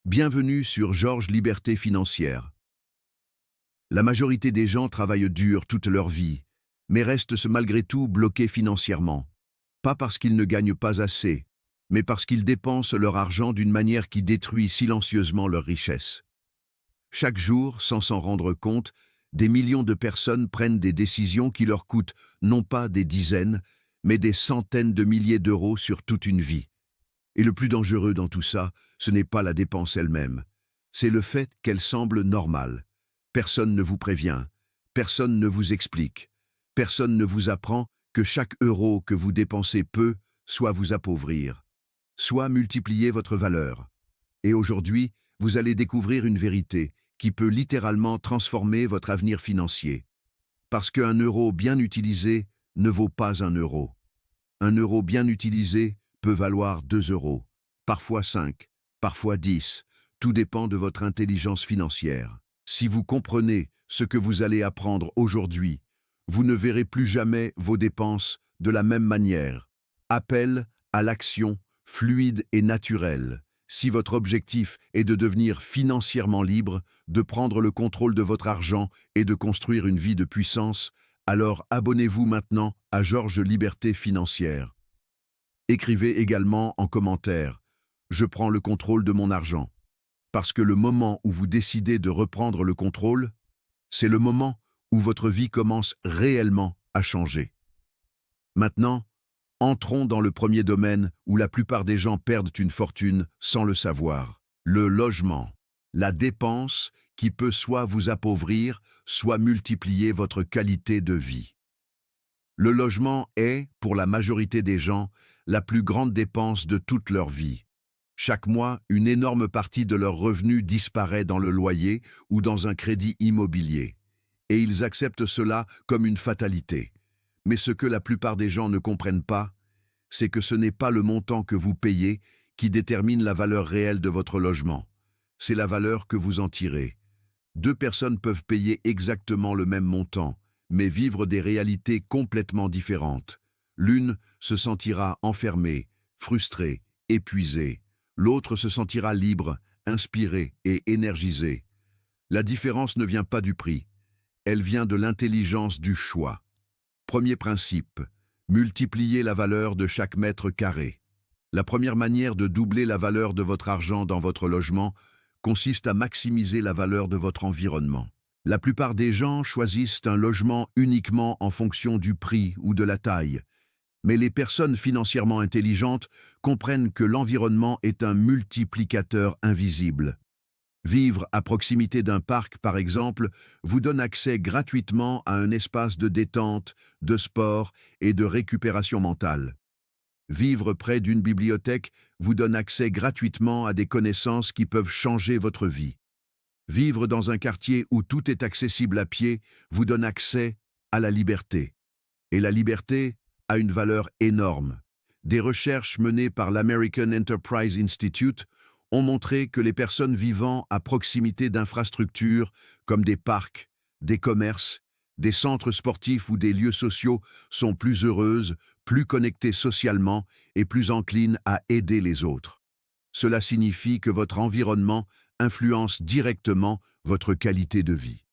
Bienvenue sur Georges Liberté Financière. La majorité des gens travaillent dur toute leur vie, mais restent malgré tout bloqués financièrement. Pas parce qu'ils ne gagnent pas assez, mais parce qu'ils dépensent leur argent d'une manière qui détruit silencieusement leur richesse. Chaque jour, sans s'en rendre compte, des millions de personnes prennent des décisions qui leur coûtent non pas des dizaines, mais des centaines de milliers d'euros sur toute une vie. Et le plus dangereux dans tout ça, ce n'est pas la dépense elle-même. C'est le fait qu'elle semble normale. Personne ne vous prévient, personne ne vous explique, personne ne vous apprend que chaque euro que vous dépensez peut soit vous appauvrir, soit multiplier votre valeur. Et aujourd'hui, vous allez découvrir une vérité qui peut littéralement transformer votre avenir financier. Parce qu'un euro bien utilisé ne vaut pas un euro. Un euro bien utilisé peut valoir 2 euros, parfois 5, parfois 10, tout dépend de votre intelligence financière. Si vous comprenez ce que vous allez apprendre aujourd'hui, vous ne verrez plus jamais vos dépenses de la même manière. Appel à l'action fluide et naturelle. Si votre objectif est de devenir financièrement libre, de prendre le contrôle de votre argent et de construire une vie de puissance, alors abonnez-vous maintenant à Georges Liberté Financière. Écrivez également en commentaire « Je prends le contrôle de mon argent ». Parce que le moment où vous décidez de reprendre le contrôle, c'est le moment où votre vie commence réellement à changer. Maintenant, entrons dans le premier domaine où la plupart des gens perdent une fortune sans le savoir. Le logement. La dépense qui peut soit vous appauvrir, soit multiplier votre qualité de vie. Le logement est, pour la majorité des gens, la plus grande dépense de toute leur vie. Chaque mois, une énorme partie de leurs revenus disparaît dans le loyer ou dans un crédit immobilier. Et ils acceptent cela comme une fatalité. Mais ce que la plupart des gens ne comprennent pas, c'est que ce n'est pas le montant que vous payez qui détermine la valeur réelle de votre logement. C'est la valeur que vous en tirez. Deux personnes peuvent payer exactement le même montant, mais vivre des réalités complètement différentes. L'une se sentira enfermée, frustrée, épuisée. L'autre se sentira libre, inspiré et énergisé. La différence ne vient pas du prix, elle vient de l'intelligence du choix. Premier principe, multiplier la valeur de chaque mètre carré. La première manière de doubler la valeur de votre argent dans votre logement consiste à maximiser la valeur de votre environnement. La plupart des gens choisissent un logement uniquement en fonction du prix ou de la taille. Mais les personnes financièrement intelligentes comprennent que l'environnement est un multiplicateur invisible. Vivre à proximité d'un parc, par exemple, vous donne accès gratuitement à un espace de détente, de sport et de récupération mentale. Vivre près d'une bibliothèque vous donne accès gratuitement à des connaissances qui peuvent changer votre vie. Vivre dans un quartier où tout est accessible à pied vous donne accès à la liberté. Et la liberté a une valeur énorme. Des recherches menées par l'American Enterprise Institute ont montré que les personnes vivant à proximité d'infrastructures comme des parcs, des commerces, des centres sportifs ou des lieux sociaux sont plus heureuses, plus connectées socialement et plus enclines à aider les autres. Cela signifie que votre environnement influence directement votre qualité de vie.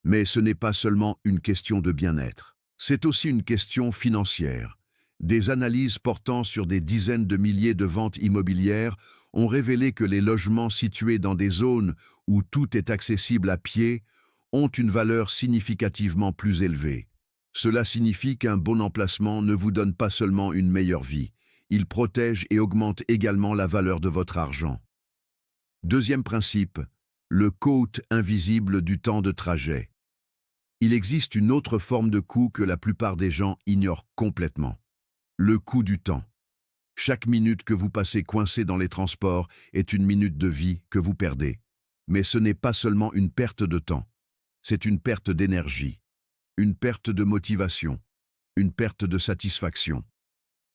Mais ce n'est pas seulement une question de bien-être. C'est aussi une question financière. Des analyses portant sur des dizaines de milliers de ventes immobilières ont révélé que les logements situés dans des zones où tout est accessible à pied ont une valeur significativement plus élevée. Cela signifie qu'un bon emplacement ne vous donne pas seulement une meilleure vie, il protège et augmente également la valeur de votre argent. Deuxième principe, le coût invisible du temps de trajet. Il existe une autre forme de coût que la plupart des gens ignorent complètement. Le coût du temps. Chaque minute que vous passez coincé dans les transports est une minute de vie que vous perdez. Mais ce n'est pas seulement une perte de temps, c'est une perte d'énergie, une perte de motivation, une perte de satisfaction.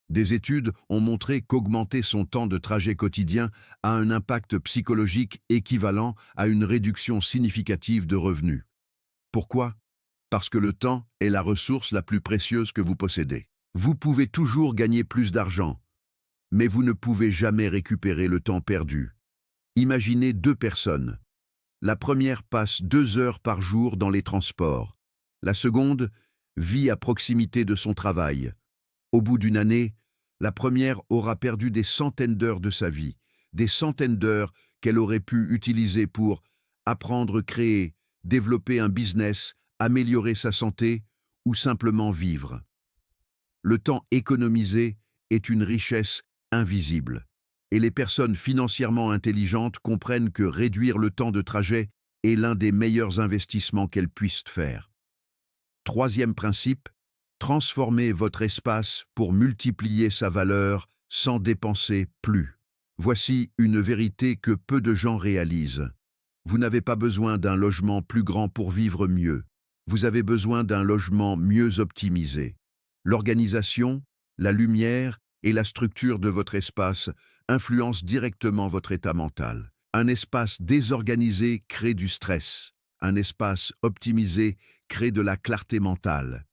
Des études ont montré qu'augmenter son temps de trajet quotidien a un impact psychologique équivalent à une réduction significative de revenus. Pourquoi ? Parce que le temps est la ressource la plus précieuse que vous possédez. Vous pouvez toujours gagner plus d'argent, mais vous ne pouvez jamais récupérer le temps perdu. Imaginez deux personnes. La première passe 2 heures par jour dans les transports. La seconde vit à proximité de son travail. Au bout d'une année, la première aura perdu des centaines d'heures de sa vie, des centaines d'heures qu'elle aurait pu utiliser pour apprendre, créer, développer un business, améliorer sa santé ou simplement vivre. Le temps économisé est une richesse invisible. Et les personnes financièrement intelligentes comprennent que réduire le temps de trajet est l'un des meilleurs investissements qu'elles puissent faire. Troisième principe, transformez votre espace pour multiplier sa valeur sans dépenser plus. Voici une vérité que peu de gens réalisent. Vous n'avez pas besoin d'un logement plus grand pour vivre mieux. Vous avez besoin d'un logement mieux optimisé. L'organisation, la lumière et la structure de votre espace influencent directement votre état mental. Un espace désorganisé crée du stress. Un espace optimisé crée de la clarté mentale.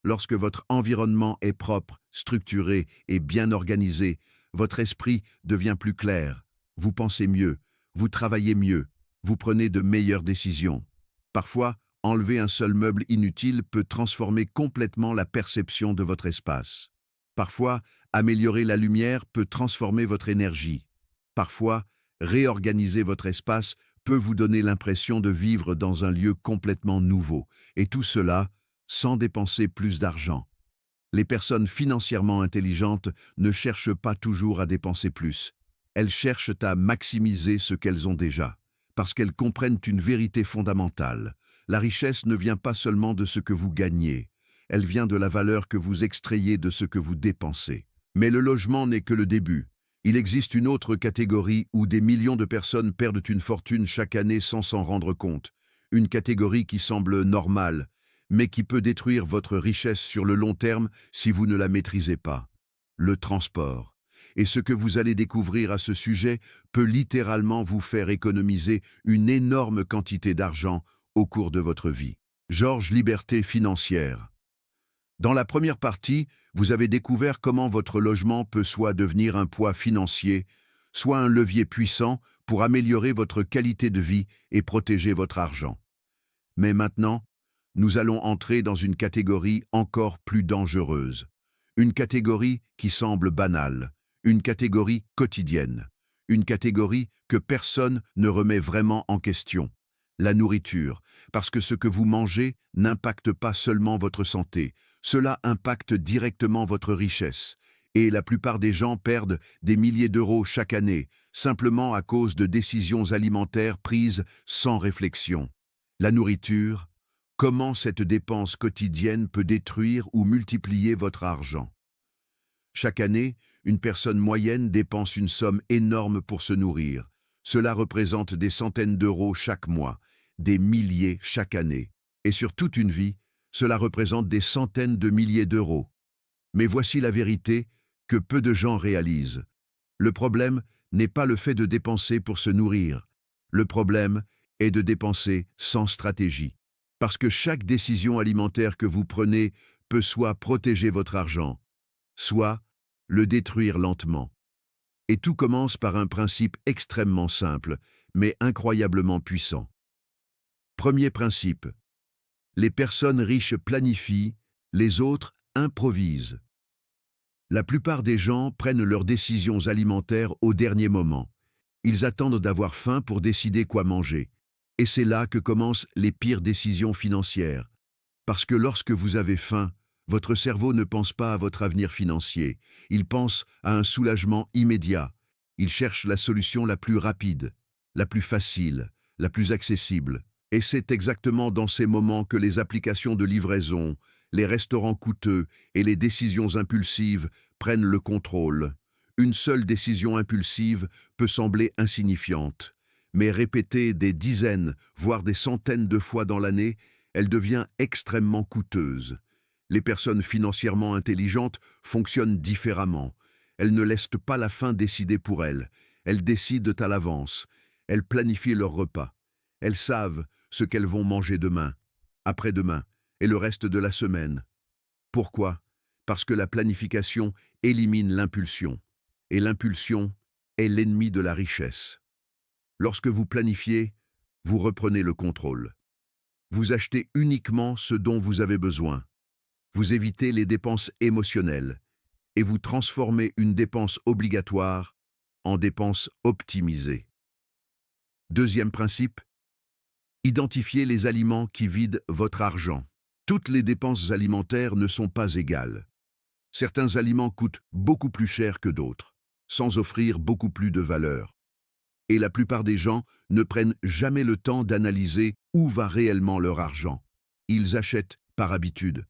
Lorsque votre environnement est propre, structuré et bien organisé, votre esprit devient plus clair. Vous pensez mieux, vous travaillez mieux, vous prenez de meilleures décisions. Parfois, enlever un seul meuble inutile peut transformer complètement la perception de votre espace. Parfois, améliorer la lumière peut transformer votre énergie. Parfois, réorganiser votre espace peut vous donner l'impression de vivre dans un lieu complètement nouveau, et tout cela sans dépenser plus d'argent. Les personnes financièrement intelligentes ne cherchent pas toujours à dépenser plus. Elles cherchent à maximiser ce qu'elles ont déjà, parce qu'elles comprennent une vérité fondamentale. La richesse ne vient pas seulement de ce que vous gagnez, elle vient de la valeur que vous extrayez de ce que vous dépensez. Mais le logement n'est que le début. Il existe une autre catégorie où des millions de personnes perdent une fortune chaque année sans s'en rendre compte. Une catégorie qui semble normale, mais qui peut détruire votre richesse sur le long terme si vous ne la maîtrisez pas. Le transport. Et ce que vous allez découvrir à ce sujet peut littéralement vous faire économiser une énorme quantité d'argent au cours de votre vie. Georges Liberté financière. Dans la première partie, vous avez découvert comment votre logement peut soit devenir un poids financier, soit un levier puissant pour améliorer votre qualité de vie et protéger votre argent. Mais maintenant, nous allons entrer dans une catégorie encore plus dangereuse. Une catégorie qui semble banale, une catégorie quotidienne, une catégorie que personne ne remet vraiment en question. La nourriture, parce que ce que vous mangez n'impacte pas seulement votre santé, cela impacte directement votre richesse. Et la plupart des gens perdent des milliers d'euros chaque année, simplement à cause de décisions alimentaires prises sans réflexion. La nourriture, comment cette dépense quotidienne peut détruire ou multiplier votre argent. Chaque année, une personne moyenne dépense une somme énorme pour se nourrir. Cela représente des centaines d'euros chaque mois, des milliers chaque année. Et sur toute une vie, cela représente des centaines de milliers d'euros. Mais voici la vérité que peu de gens réalisent. Le problème n'est pas le fait de dépenser pour se nourrir. Le problème est de dépenser sans stratégie. Parce que chaque décision alimentaire que vous prenez peut soit protéger votre argent, soit le détruire lentement. Et tout commence par un principe extrêmement simple, mais incroyablement puissant. Premier principe. Les personnes riches planifient, les autres improvisent. La plupart des gens prennent leurs décisions alimentaires au dernier moment. Ils attendent d'avoir faim pour décider quoi manger. Et c'est là que commencent les pires décisions financières. Parce que lorsque vous avez faim, votre cerveau ne pense pas à votre avenir financier. Il pense à un soulagement immédiat. Il cherche la solution la plus rapide, la plus facile, la plus accessible. Et c'est exactement dans ces moments que les applications de livraison, les restaurants coûteux et les décisions impulsives prennent le contrôle. Une seule décision impulsive peut sembler insignifiante, mais répétée des dizaines, voire des centaines de fois dans l'année, elle devient extrêmement coûteuse. Les personnes financièrement intelligentes fonctionnent différemment. Elles ne laissent pas la faim décider pour elles. Elles décident à l'avance. Elles planifient leurs repas. Elles savent ce qu'elles vont manger demain, après-demain et le reste de la semaine. Pourquoi? Parce que la planification élimine l'impulsion. Et l'impulsion est l'ennemi de la richesse. Lorsque vous planifiez, vous reprenez le contrôle. Vous achetez uniquement ce dont vous avez besoin. Vous évitez les dépenses émotionnelles et vous transformez une dépense obligatoire en dépense optimisée. Deuxième principe, identifiez les aliments qui vident votre argent. Toutes les dépenses alimentaires ne sont pas égales. Certains aliments coûtent beaucoup plus cher que d'autres, sans offrir beaucoup plus de valeur. Et la plupart des gens ne prennent jamais le temps d'analyser où va réellement leur argent. Ils achètent par habitude,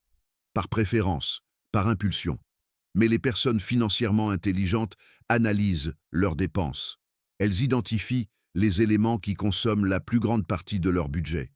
par préférence, par impulsion. Mais les personnes financièrement intelligentes analysent leurs dépenses. Elles identifient les éléments qui consomment la plus grande partie de leur budget.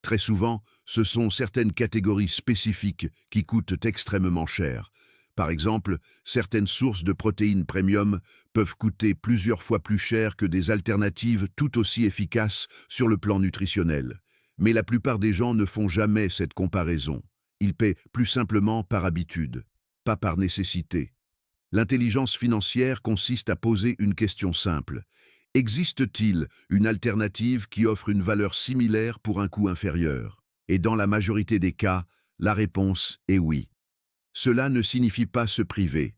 Très souvent, ce sont certaines catégories spécifiques qui coûtent extrêmement cher. Par exemple, certaines sources de protéines premium peuvent coûter plusieurs fois plus cher que des alternatives tout aussi efficaces sur le plan nutritionnel. Mais la plupart des gens ne font jamais cette comparaison. Ils paient plus simplement par habitude, pas par nécessité. L'intelligence financière consiste à poser une question simple. Existe-t-il une alternative qui offre une valeur similaire pour un coût inférieur? Et dans la majorité des cas, la réponse est oui. Cela ne signifie pas se priver.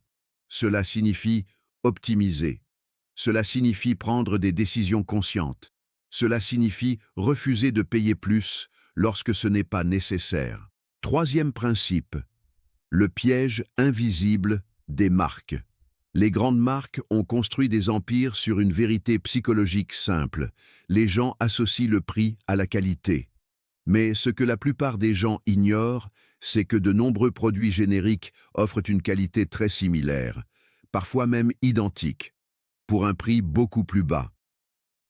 Cela signifie optimiser. Cela signifie prendre des décisions conscientes. Cela signifie refuser de payer plus lorsque ce n'est pas nécessaire. Troisième principe, le piège invisible des marques. Les grandes marques ont construit des empires sur une vérité psychologique simple. Les gens associent le prix à la qualité. Mais ce que la plupart des gens ignorent, c'est que de nombreux produits génériques offrent une qualité très similaire, parfois même identique, pour un prix beaucoup plus bas.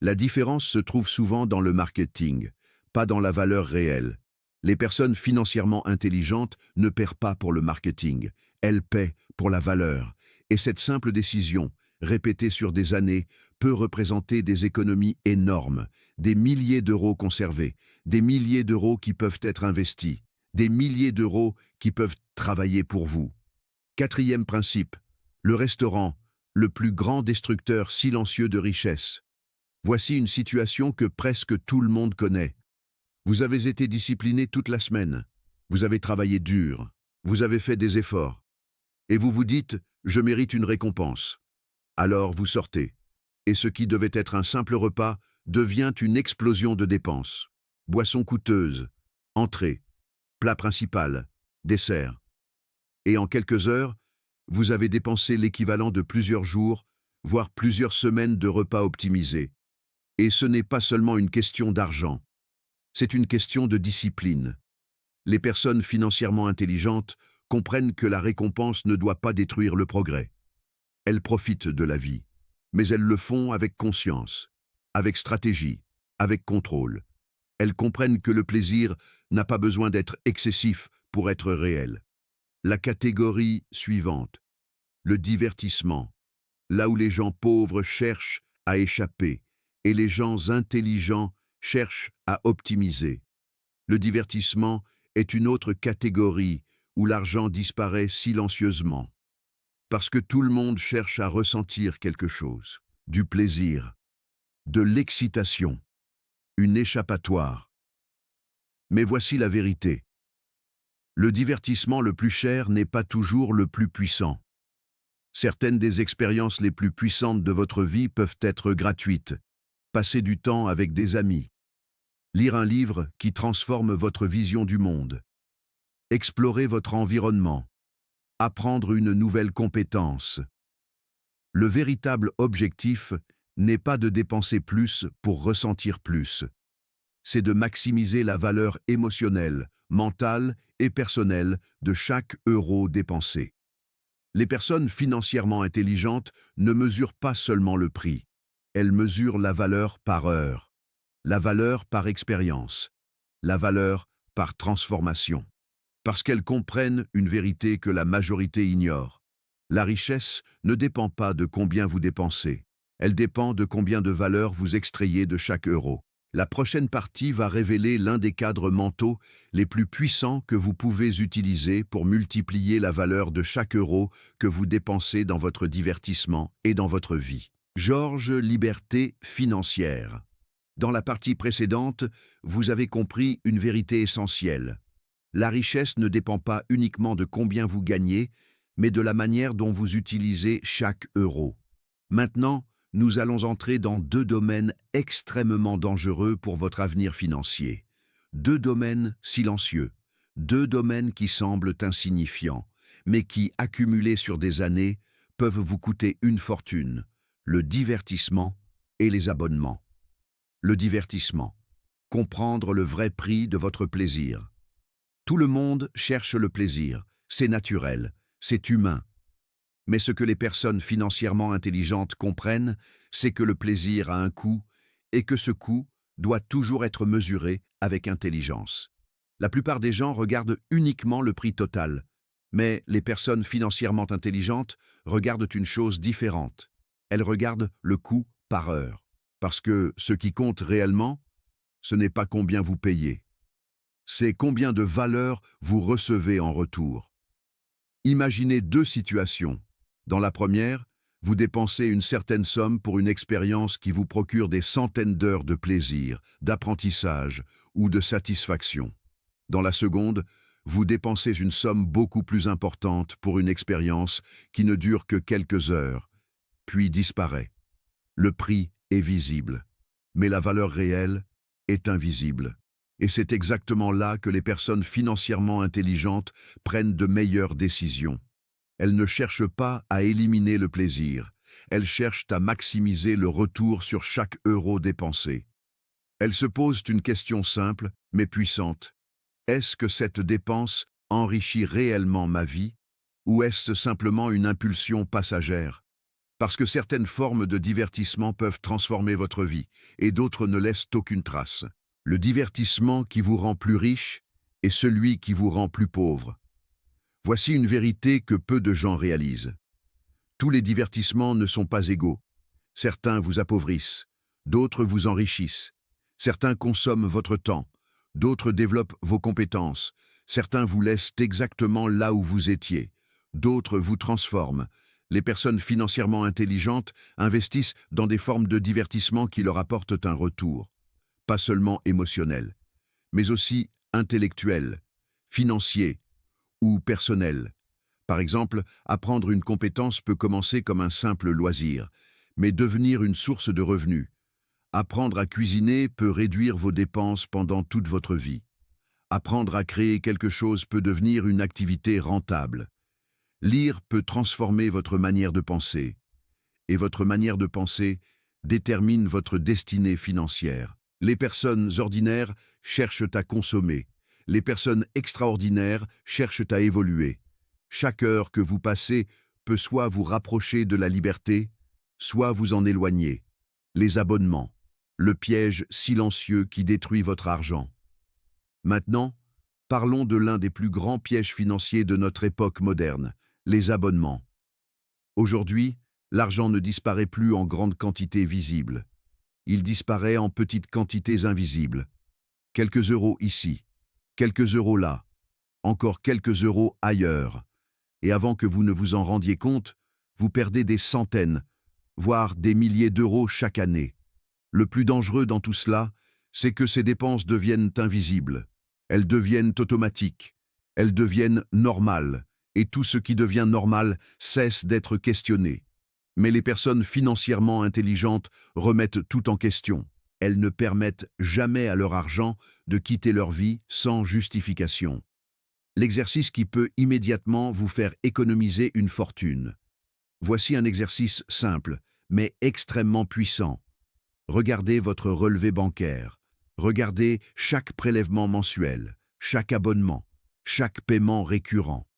La différence se trouve souvent dans le marketing, pas dans la valeur réelle. Les personnes financièrement intelligentes ne paient pas pour le marketing, elles paient pour la valeur. Et cette simple décision, répétée sur des années, peut représenter des économies énormes, des milliers d'euros conservés, des milliers d'euros qui peuvent être investis, des milliers d'euros qui peuvent travailler pour vous. Quatrième principe, le restaurant, le plus grand destructeur silencieux de richesse. Voici une situation que presque tout le monde connaît. Vous avez été discipliné toute la semaine, vous avez travaillé dur, vous avez fait des efforts, et vous vous dites « je mérite une récompense ». Alors vous sortez, et ce qui devait être un simple repas devient une explosion de dépenses. Boissons coûteuses, entrée, plat principal, dessert. Et en quelques heures, vous avez dépensé l'équivalent de plusieurs jours, voire plusieurs semaines de repas optimisés. Et ce n'est pas seulement une question d'argent, c'est une question de discipline. Les personnes financièrement intelligentes comprennent que la récompense ne doit pas détruire le progrès. Elles profitent de la vie, mais elles le font avec conscience, avec stratégie, avec contrôle. Elles comprennent que le plaisir n'a pas besoin d'être excessif pour être réel. La catégorie suivante, le divertissement, là où les gens pauvres cherchent à échapper et les gens intelligents cherchent à optimiser. Le divertissement est une autre catégorie où l'argent disparaît silencieusement. Parce que tout le monde cherche à ressentir quelque chose, du plaisir, de l'excitation, une échappatoire. Mais voici la vérité. Le divertissement le plus cher n'est pas toujours le plus puissant. Certaines des expériences les plus puissantes de votre vie peuvent être gratuites. Passer du temps avec des amis. Lire un livre qui transforme votre vision du monde. Explorer votre environnement. Apprendre une nouvelle compétence. Le véritable objectif n'est pas de dépenser plus pour ressentir plus. C'est de maximiser la valeur émotionnelle, mentale et personnelle de chaque euro dépensé. Les personnes financièrement intelligentes ne mesurent pas seulement le prix. Elles mesurent la valeur par heure, la valeur par expérience, la valeur par transformation. Parce qu'elles comprennent une vérité que la majorité ignore. La richesse ne dépend pas de combien vous dépensez. Elle dépend de combien de valeur vous extrayez de chaque euro. La prochaine partie va révéler l'un des cadres mentaux les plus puissants que vous pouvez utiliser pour multiplier la valeur de chaque euro que vous dépensez dans votre divertissement et dans votre vie. Georges Liberté financière. Dans la partie précédente, vous avez compris une vérité essentielle. La richesse ne dépend pas uniquement de combien vous gagnez, mais de la manière dont vous utilisez chaque euro. Maintenant, nous allons entrer dans deux domaines extrêmement dangereux pour votre avenir financier. Deux domaines silencieux, deux domaines qui semblent insignifiants, mais qui, accumulés sur des années, peuvent vous coûter une fortune: le divertissement et les abonnements. Le divertissement. Comprendre le vrai prix de votre plaisir. Tout le monde cherche le plaisir, c'est naturel, c'est humain. Mais ce que les personnes financièrement intelligentes comprennent, c'est que le plaisir a un coût et que ce coût doit toujours être mesuré avec intelligence. La plupart des gens regardent uniquement le prix total, mais les personnes financièrement intelligentes regardent une chose différente. Elles regardent le coût par heure. Parce que ce qui compte réellement, ce n'est pas combien vous payez, c'est combien de valeur vous recevez en retour. Imaginez deux situations. Dans la première, vous dépensez une certaine somme pour une expérience qui vous procure des centaines d'heures de plaisir, d'apprentissage ou de satisfaction. Dans la seconde, vous dépensez une somme beaucoup plus importante pour une expérience qui ne dure que quelques heures, puis disparaît. Le prix est visible, mais la valeur réelle est invisible. Et c'est exactement là que les personnes financièrement intelligentes prennent de meilleures décisions. Elles ne cherchent pas à éliminer le plaisir, elles cherchent à maximiser le retour sur chaque euro dépensé. Elles se posent une question simple, mais puissante. Est-ce que cette dépense enrichit réellement ma vie, ou est-ce simplement une impulsion passagère? Parce que certaines formes de divertissement peuvent transformer votre vie, et d'autres ne laissent aucune trace. Le divertissement qui vous rend plus riche est celui qui vous rend plus pauvre. Voici une vérité que peu de gens réalisent. Tous les divertissements ne sont pas égaux. Certains vous appauvrissent, d'autres vous enrichissent. Certains consomment votre temps, d'autres développent vos compétences. Certains vous laissent exactement là où vous étiez, d'autres vous transforment. Les personnes financièrement intelligentes investissent dans des formes de divertissement qui leur apportent un retour, pas seulement émotionnel, mais aussi intellectuel, financier ou personnel. Par exemple, apprendre une compétence peut commencer comme un simple loisir, mais devenir une source de revenus. Apprendre à cuisiner peut réduire vos dépenses pendant toute votre vie. Apprendre à créer quelque chose peut devenir une activité rentable. Lire peut transformer votre manière de penser, et votre manière de penser détermine votre destinée financière. Les personnes ordinaires cherchent à consommer, les personnes extraordinaires cherchent à évoluer. Chaque heure que vous passez peut soit vous rapprocher de la liberté, soit vous en éloigner. Les abonnements, le piège silencieux qui détruit votre argent. Maintenant, parlons de l'un des plus grands pièges financiers de notre époque moderne, les abonnements. Aujourd'hui, l'argent ne disparaît plus en grande quantité visible. Il disparaît en petites quantités invisibles. Quelques euros ici, quelques euros là, encore quelques euros ailleurs. Et avant que vous ne vous en rendiez compte, vous perdez des centaines, voire des milliers d'euros chaque année. Le plus dangereux dans tout cela, c'est que ces dépenses deviennent invisibles. Elles deviennent automatiques. Elles deviennent normales. Et tout ce qui devient normal cesse d'être questionné. Mais les personnes financièrement intelligentes remettent tout en question. Elles ne permettent jamais à leur argent de quitter leur vie sans justification. L'exercice qui peut immédiatement vous faire économiser une fortune. Voici un exercice simple, mais extrêmement puissant. Regardez votre relevé bancaire. Regardez chaque prélèvement mensuel, chaque abonnement, chaque paiement récurrent.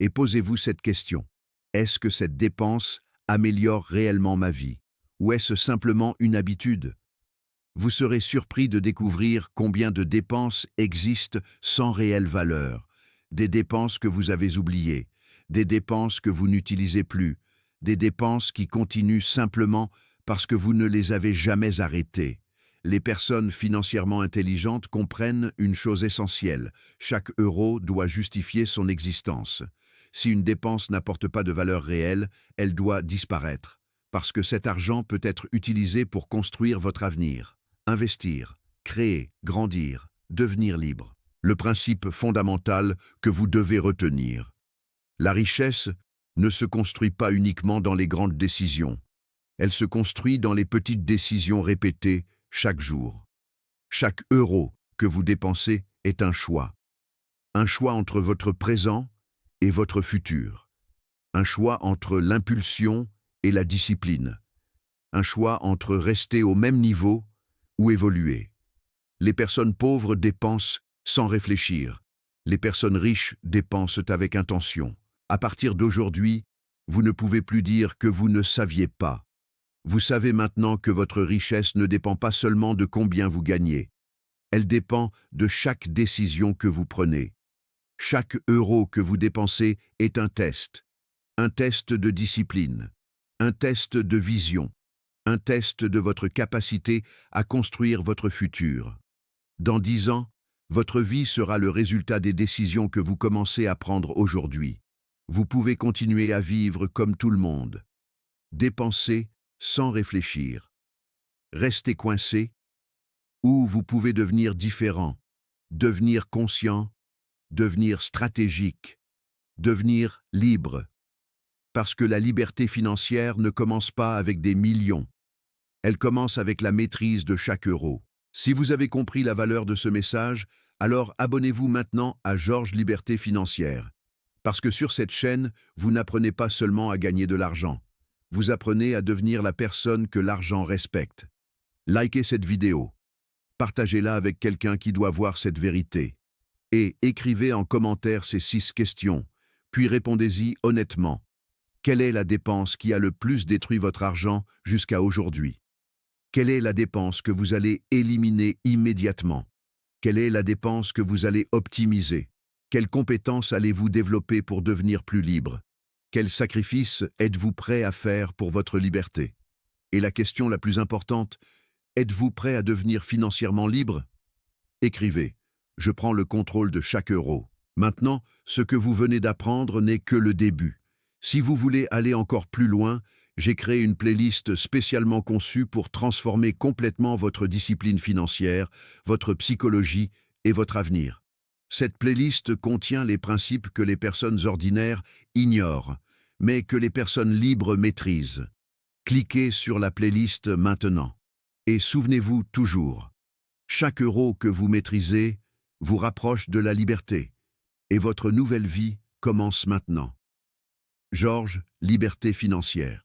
Et posez-vous cette question. Est-ce que cette dépense améliore réellement ma vie? Ou est-ce simplement une habitude? Vous serez surpris de découvrir combien de dépenses existent sans réelle valeur. Des dépenses que vous avez oubliées, des dépenses que vous n'utilisez plus, des dépenses qui continuent simplement parce que vous ne les avez jamais arrêtées. Les personnes financièrement intelligentes comprennent une chose essentielle. Chaque euro doit justifier son existence. Si une dépense n'apporte pas de valeur réelle, elle doit disparaître, parce que cet argent peut être utilisé pour construire votre avenir. Investir, créer, grandir, devenir libre. Le principe fondamental que vous devez retenir. La richesse ne se construit pas uniquement dans les grandes décisions. Elle se construit dans les petites décisions répétées chaque jour. Chaque euro que vous dépensez est un choix. Un choix entre votre présent et votre futur. Un choix entre l'impulsion et la discipline. Un choix entre rester au même niveau ou évoluer. Les personnes pauvres dépensent sans réfléchir. Les personnes riches dépensent avec intention. À partir d'aujourd'hui, vous ne pouvez plus dire que vous ne saviez pas. Vous savez maintenant que votre richesse ne dépend pas seulement de combien vous gagnez. Elle dépend de chaque décision que vous prenez. Chaque euro que vous dépensez est un test de discipline, un test de vision, un test de votre capacité à construire votre futur. Dans 10 ans, votre vie sera le résultat des décisions que vous commencez à prendre aujourd'hui. Vous pouvez continuer à vivre comme tout le monde. Dépenser sans réfléchir. Rester coincé, ou vous pouvez devenir différent, devenir conscient, devenir stratégique, devenir libre. Parce que la liberté financière ne commence pas avec des millions. Elle commence avec la maîtrise de chaque euro. Si vous avez compris la valeur de ce message, alors abonnez-vous maintenant à Georges Liberté Financière. Parce que sur cette chaîne, vous n'apprenez pas seulement à gagner de l'argent. Vous apprenez à devenir la personne que l'argent respecte. Likez cette vidéo. Partagez-la avec quelqu'un qui doit voir cette vérité. Et écrivez en commentaire ces 6 questions, puis répondez-y honnêtement. Quelle est la dépense qui a le plus détruit votre argent jusqu'à aujourd'hui? Quelle est la dépense que vous allez éliminer immédiatement? Quelle est la dépense que vous allez optimiser? Quelles compétences allez-vous développer pour devenir plus libre? Quels sacrifices êtes-vous prêt à faire pour votre liberté? Et la question la plus importante, êtes-vous prêt à devenir financièrement libre? Écrivez, je prends le contrôle de chaque euro. Maintenant, ce que vous venez d'apprendre n'est que le début. Si vous voulez aller encore plus loin, j'ai créé une playlist spécialement conçue pour transformer complètement votre discipline financière, votre psychologie et votre avenir. Cette playlist contient les principes que les personnes ordinaires ignorent, mais que les personnes libres maîtrisent. Cliquez sur la playlist maintenant. Et souvenez-vous toujours, chaque euro que vous maîtrisez vous rapproche de la liberté. Et votre nouvelle vie commence maintenant. Georges, Liberté financière.